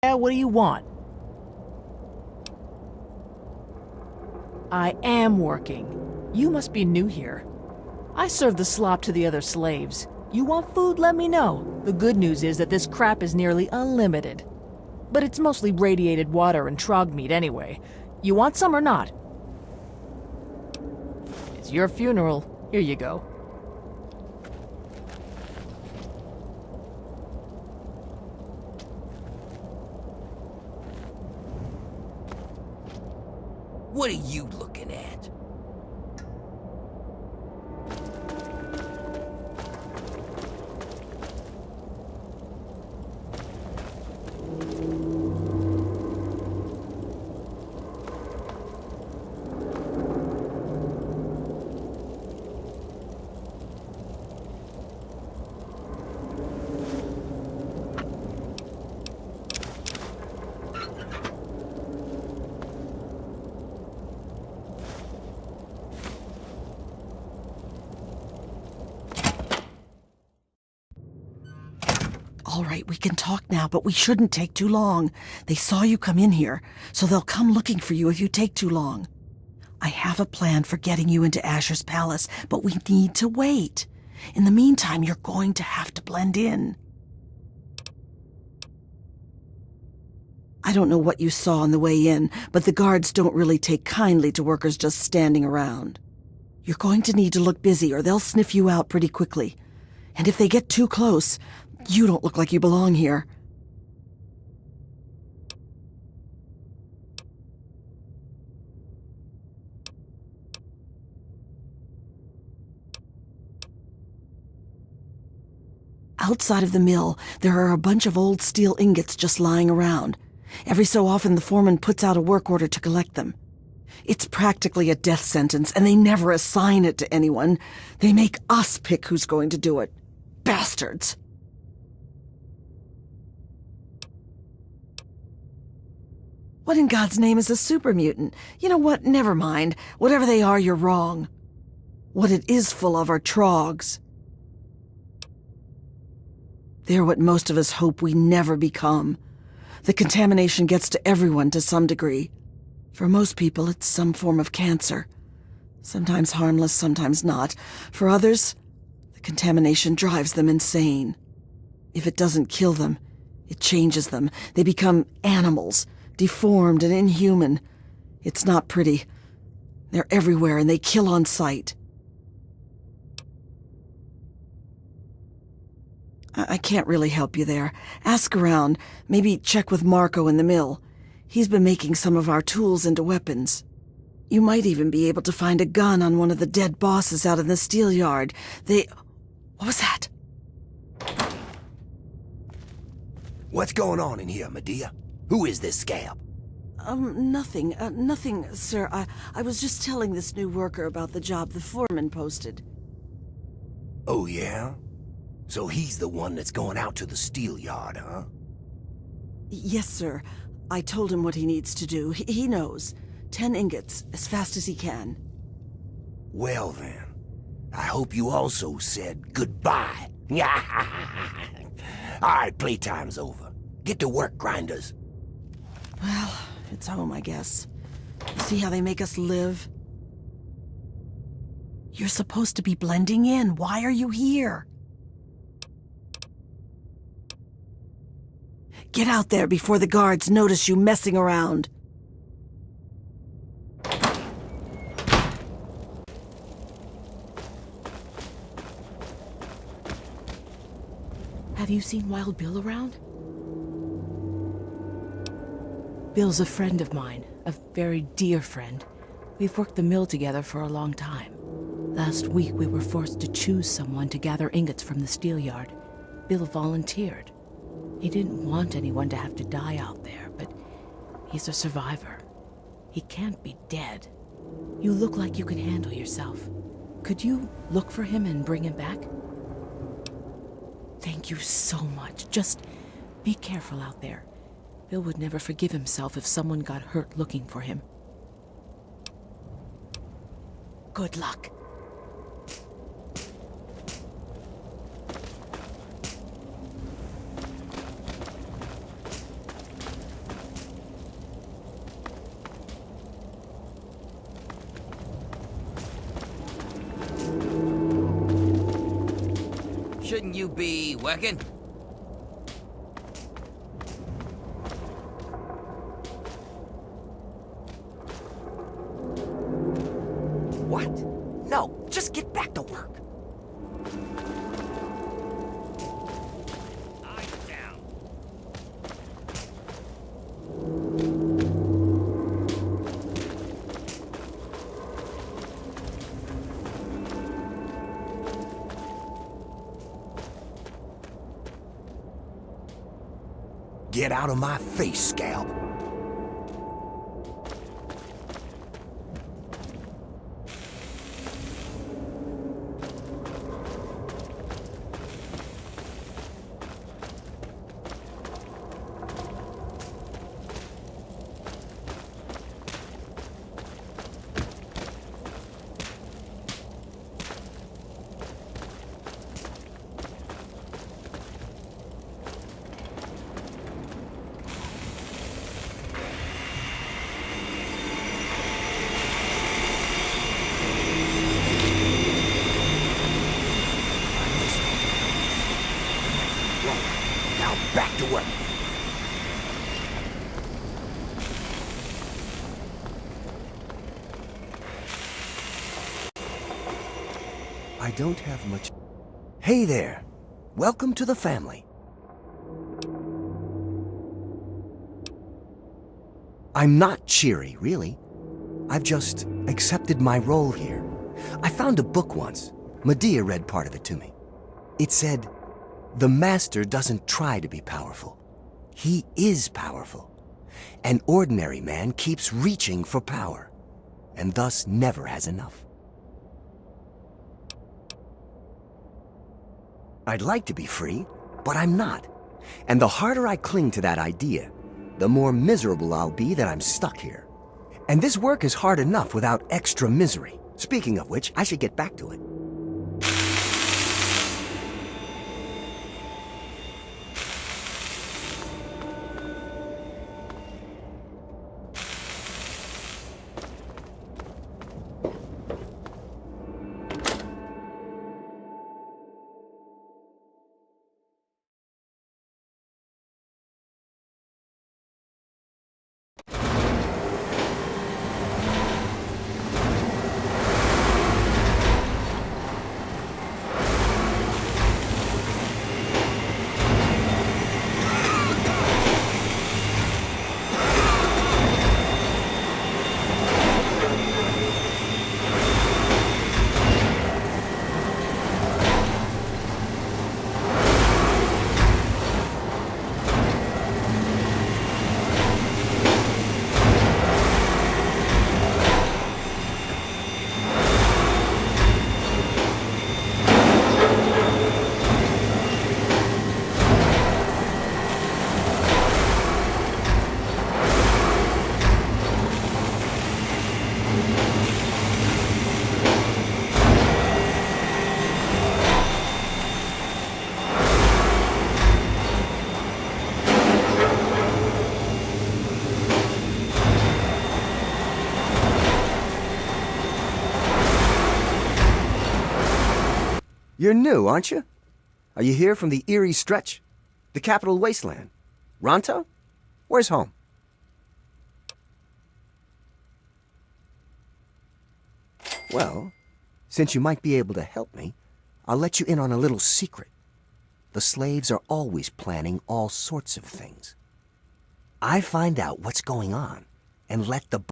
Yeah, what do you want? I am working. You must be new here. I serve the slop to the other slaves. You want food, let me know. The good news is that this crap is nearly unlimited. But it's mostly radiated water and trog meat anyway. You want some or not? It's your funeral. Here you go. What are you looking at? All right, we can talk now, but we shouldn't take too long. They saw you come in here, so they'll come looking for you if you take too long. I have a plan for getting you into Asher's palace, but we need to wait. In the meantime, you're going to have to blend in. I don't know what you saw on the way in, but the guards don't really take kindly to workers just standing around. You're going to need to look busy or they'll sniff you out pretty quickly. And if they get too close, you don't look like you belong here. Outside of the mill, there are a bunch of old steel ingots just lying around. Every so often, the foreman puts out a work order to collect them. It's practically a death sentence, and they never assign it to anyone. They make us pick who's going to do it. Bastards! What in God's name is a super mutant? You know what? Never mind. Whatever they are, you're wrong. What it is full of are trogs. They're what most of us hope we never become. The contamination gets to everyone to some degree. For most people, it's some form of cancer. Sometimes harmless, sometimes not. For others, the contamination drives them insane. If it doesn't kill them, it changes them. They become animals, deformed and inhuman. It's not pretty. They're everywhere and they kill on sight. I can't really help you there. Ask around. Maybe check with Marco in the mill. He's been making some of our tools into weapons. You might even be able to find a gun on one of the dead bosses out in the steel yard. What was that? What's going on in here, Medea? Who is this scab? Nothing. Nothing, sir. I was just telling this new worker about the job the foreman posted. Oh, yeah? So he's the one that's going out to the steel yard, huh? Yes, sir. I told him what he needs to do. He knows. 10 ingots, as fast as he can. Well then, I hope you also said goodbye. Alright, playtime's over. Get to work, grinders. Well, it's home, I guess. See how they make us live? You're supposed to be blending in. Why are you here? Get out there before the guards notice you messing around. Have you seen Wild Bill around? Bill's a friend of mine, a very dear friend. We've worked the mill together for a long time. Last week we were forced to choose someone to gather ingots from the steel yard. Bill volunteered. He didn't want anyone to have to die out there, but he's a survivor. He can't be dead. You look like you can handle yourself. Could you look for him and bring him back? Thank you so much. Just be careful out there. Bill would never forgive himself if someone got hurt looking for him. Good luck. Shouldn't you be working? What? No, just get back to work. I'm down. Get out of my face, Scalp. Now back to work. I don't have much. Hey there. Welcome to the family. I'm not cheery, really. I've just accepted my role here. I found a book once. Medea read part of it to me. It said, "The master doesn't try to be powerful. He is powerful. An ordinary man keeps reaching for power, and thus never has enough." I'd like to be free, but I'm not. And the harder I cling to that idea, the more miserable I'll be that I'm stuck here. And this work is hard enough without extra misery. Speaking of which, I should get back to it. You're new, aren't you? Are you here from the Erie Stretch? The Capital Wasteland? Ronto? Where's home? Well, since you might be able to help me, I'll let you in on a little secret. The slaves are always planning all sorts of things. I find out what's going on and let the